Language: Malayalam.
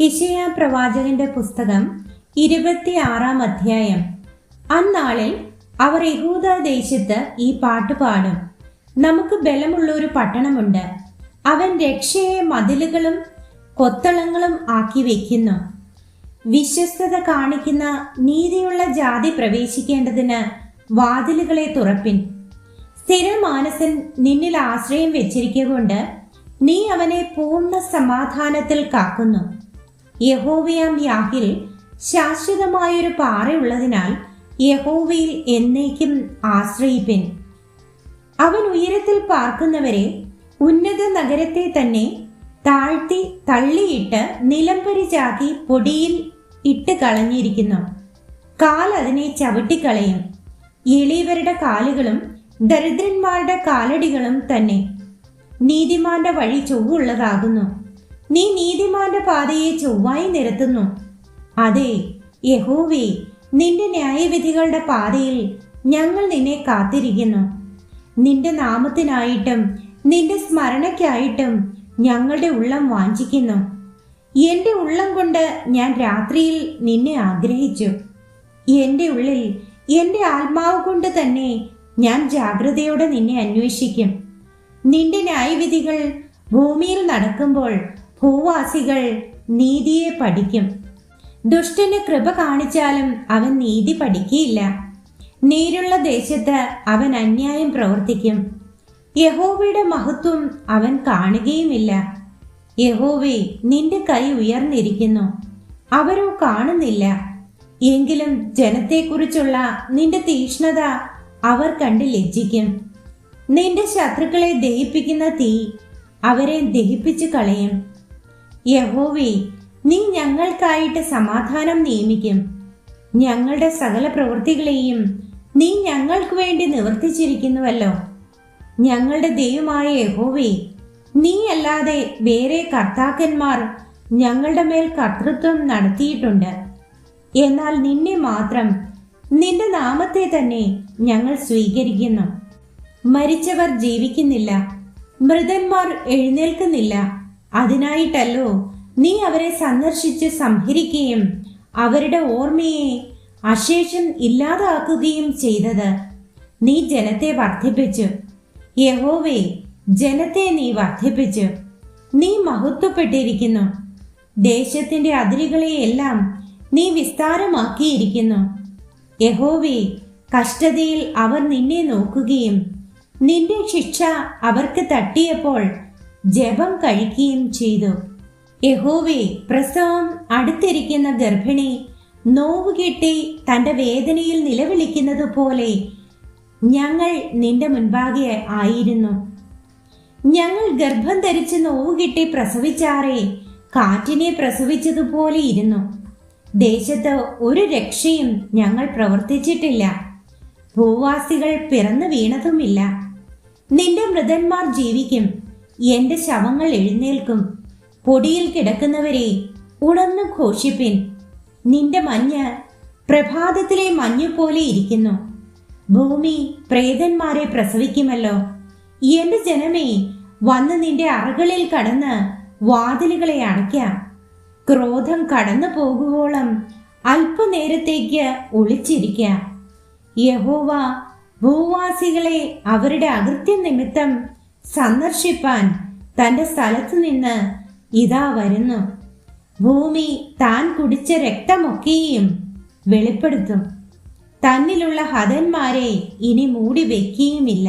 യെശയ്യാ പ്രവാചകന്റെ പുസ്തകം 26-ാം അധ്യായം. അന്നാളിൽ അവർ യഹൂദ ദേശത്ത് ഈ പാട്ട് പാടും. നമുക്ക് ബലമുള്ള ഒരു പട്ടണമുണ്ട്, അവൻ രക്ഷയെ മതിലുകളും കൊത്തളങ്ങളും ആക്കി വെക്കുന്നു. വിശ്വസ്തത കാണിക്കുന്ന നീതിയുള്ള ജാതി പ്രവേശിക്കേണ്ടതിന് വാതിലുകളെ തുറപ്പിൻ. സ്ഥിരമാനസൻ നിന്നിൽ ആശ്രയം വെച്ചിരിക്കൊണ്ട് നീ അവനെ പൂർണ്ണ സമാധാനത്തിൽ കാക്കുന്നു. യഹോവയാം യാഹിൽ ശാശ്വതമായൊരു പാറയുള്ളതിനാൽ യഹോവയിൽ എന്നേക്കും ആശ്രയിപ്പിൻ. അവൻ ഉയരത്തിൽ പാർക്കുന്നവരെ ഉന്നത നഗരത്തെ തന്നെ താഴ്ത്തി തള്ളിയിട്ട് നിലംപരിചാക്കി പൊടിയിൽ ഇട്ട് കളഞ്ഞിരിക്കുന്നു. കാൽ അതിനെ ചവിട്ടിക്കളയും. എളിയവരുടെ കാലുകളും ദരിദ്രന്മാരുടെ കാലടികളും തന്നെ. നീതിമാന്റെ വഴി ചൊവ്വുള്ളതാകുന്നു. നീ നീതിമാന്റെ പാതയെ ചൊവ്വായി നിരത്തുന്നു. അതെ യഹോവേ, നിന്റെ ന്യായവിധികളുടെ പാതയിൽ ഞങ്ങൾ നിന്നെ കാത്തിരിക്കുന്നു. നിന്റെ നാമത്തിനായിട്ടും നിന്റെ സ്മരണയ്ക്കായിട്ടും ഞങ്ങളുടെ ഉള്ളം വാഞ്ചിക്കുന്നു. എൻ്റെ ഉള്ളം കൊണ്ട് ഞാൻ രാത്രിയിൽ നിന്നെ ആഗ്രഹിച്ചു. എൻ്റെ ഉള്ളിൽ എൻ്റെ ആത്മാവ് കൊണ്ട് തന്നെ ഞാൻ ജാഗ്രതയോടെ നിന്നെ അന്വേഷിക്കും. നിന്റെ ന്യായവിധികൾ ഭൂമിയിൽ നടക്കുമ്പോൾ ഭൂവാസികൾ നീതിയെ പഠിക്കും. ദുഷ്ടന് കൃപ കാണിച്ചാലും അവൻ നീതി പഠിക്കുകയില്ല. നീരുള്ള ദേശത്ത് അവൻ അന്യായം പ്രവർത്തിക്കും. യഹോവയുടെ മഹത്വം അവൻ കാണുകയുമില്ല. യഹോവേ, നിന്റെ കൈ ഉയർന്നിരിക്കുന്നു, അവരോ കാണുന്നില്ല. എങ്കിലും ജനത്തെക്കുറിച്ചുള്ള നിന്റെ തീക്ഷ്ണത അവർ കണ്ട് ലജ്ജിക്കും. നിന്റെ ശത്രുക്കളെ ദഹിപ്പിക്കുന്ന തീ അവരെ ദഹിപ്പിച്ചു കളയും. യഹോവേ, നീ ഞങ്ങൾക്കായിട്ട് സമാധാനം നിയമിക്കും. ഞങ്ങളുടെ സകല പ്രവൃത്തികളെയും നീ ഞങ്ങൾക്ക് വേണ്ടി നിവർത്തിച്ചിരിക്കുന്നുവല്ലോ. ഞങ്ങളുടെ ദൈവമായ യഹോവേ, നീ അല്ലാതെ വേറെ കർത്താക്കന്മാർ ഞങ്ങളുടെ മേൽ കർത്തൃത്വം നടത്തിയിട്ടുണ്ട്. എന്നാൽ നിന്നെ മാത്രം, നിന്റെ നാമത്തെ തന്നെ ഞങ്ങൾ സ്വീകരിക്കുന്നു. മരിച്ചവർ ജീവിക്കുന്നില്ല, മൃതന്മാർ എഴുന്നേൽക്കുന്നില്ല. അതിനായിട്ടല്ലോ നീ അവരെ സന്ദർശിച്ച് സംഹരിക്കുകയും അവരുടെ ഓർമ്മയെ അശേഷം ഇല്ലാതാക്കുകയും ചെയ്തത്. നീ ജനത്തെ വർദ്ധിപ്പിച്ചു. യഹോവേ, ജനത്തെ നീ വർദ്ധിപ്പിച്ചു. നീ മഹത്വപ്പെട്ടിരിക്കുന്നു. ദേശത്തിന്റെ അതിരുകളെയെല്ലാം നീ വിസ്താരമാക്കിയിരിക്കുന്നു. യഹോവേ, കഷ്ടതയിൽ അവർ നിന്നെ നോക്കുകയും നിന്റെ ശിക്ഷ അവർക്ക് തട്ടിയപ്പോൾ ജപം കഴിക്കുകയും ചെയ്തു. യഹോവേ, പ്രസവം അടുത്തിരിക്കുന്ന ഗർഭിണി നോവുകെട്ടി തന്റെ വേദനയിൽ നിലവിളിക്കുന്നത് പോലെ ഞങ്ങൾ നിന്റെ മുൻപാകെ ആയിരുന്നു. ഞങ്ങൾ ഗർഭം ധരിച്ച് നോവുകെട്ടി പ്രസവിച്ചാറേ കാറ്റിനെ പ്രസവിച്ചതുപോലെ ഇരുന്നു. ദേശത്ത് ഒരു രക്ഷയും ഞങ്ങൾ പ്രവർത്തിച്ചിട്ടില്ല. ഭൂവാസികൾ പിറന്നു വീണതുമില്ല. നിന്റെ മൃതന്മാർ ജീവിക്കും, എന്റെ ശവങ്ങൾ എഴുന്നേൽക്കും. പൊടിയിൽ കിടക്കുന്നവരെ ഉണർന്നു ഘോഷിപ്പിൻ. നിന്റെ മഞ്ഞ് പ്രഭാതത്തിലെ മഞ്ഞുപോലെ ഇരിക്കുന്നു. ഭൂമി പ്രേതന്മാരെ പ്രസവിക്കുമല്ലോ. എന്റെ ജനമേ, വന്ന് നിന്റെ അറകളിൽ കടന്ന് വാതിലുകളെ അടയ്ക്കാം. ക്രോധം കടന്നു പോകുവോളം അല്പനേരത്തേക്ക് ഒളിച്ചിരിക്കാം. യഹോവ ഭൂവാസികളെ അവരുടെ അകൃത്യം നിമിത്തം സന്ദർശിപ്പാൻ തന്റെ സ്ഥലത്തു നിന്ന് ഇതാ വരുന്നു. ഭൂമി താൻ കുടിച്ച രക്തമൊക്കെയും വെളിപ്പെടുത്തും. തന്നിലുള്ള ഹതന്മാരെ ഇനി മൂടി വെക്കുകയുമില്ല.